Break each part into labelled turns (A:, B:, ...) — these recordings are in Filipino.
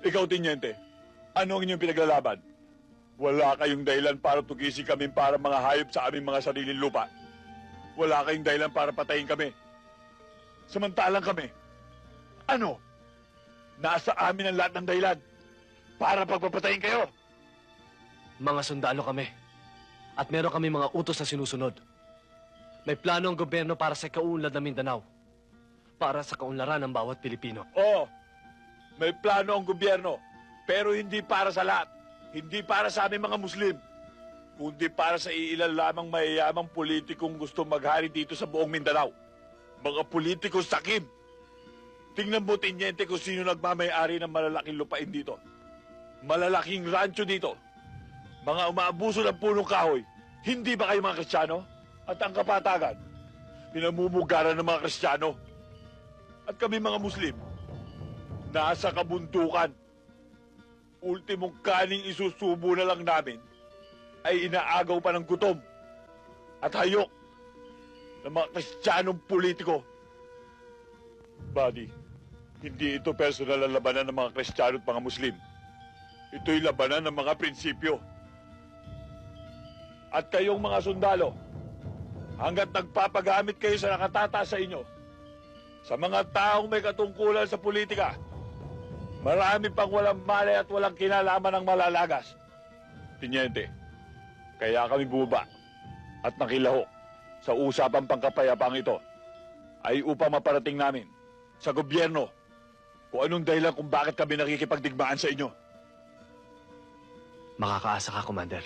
A: Ikaw, Tinyente, ano ang inyong pinaglalaban? Wala kayong dahilan para tugisin kami para mga hayop sa aming mga sariling lupa. Wala kayong dahilan para patayin kami. Samantalang kami, ano? Nasa amin ang lahat ng dahilan para pagpapatayin kayo.
B: Mga sundalo kami. At meron kami mga utos na sinusunod. May plano ang gobyerno para sa kaunlad ng Mindanao. Para sa kaunlaran ng bawat Pilipino.
A: Oo, may plano ang gobyerno, pero hindi para sa lahat. Hindi para sa aming mga Muslim, kundi para sa iilan lamang mayayamang politikong gusto maghari dito sa buong Mindanao. Mga politikong sakim. Tingnan mo, Tinyente, kung sino nagmamay-ari ng malalaking lupain dito. Malalaking rancho dito. Mga umaabuso ng punong kahoy. Hindi ba kayo mga Kristiyano? At ang kapatagan, pinamumugaran ng mga Kristiyano. At kami mga Muslim, nasa kabundukan. Ultimong kaning isusubo na lang namin ay inaagaw pa ng gutom at hayok ng mga Kristiyanong politiko. Buddy, hindi ito personal na labanan ng mga Kristiyano at mga Muslim. Ito'y labanan ng mga prinsipyo. At kayong mga sundalo, hanggat nagpapagamit kayo sa nakatataas sa inyo, sa mga taong may katungkulan sa politika, marami pang walang malay at walang kinalaman ng malalagas. Tinyente, kaya kami bumaba at nakilaho sa usapang pangkapayapaang ito ay upang maparating namin sa gobyerno kung anong dahilan kung bakit kami nakikipagdigmaan sa inyo.
B: Makakaasa ka, Commander.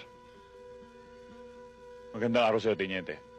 A: Magandang araw sa iyo, Tinyente.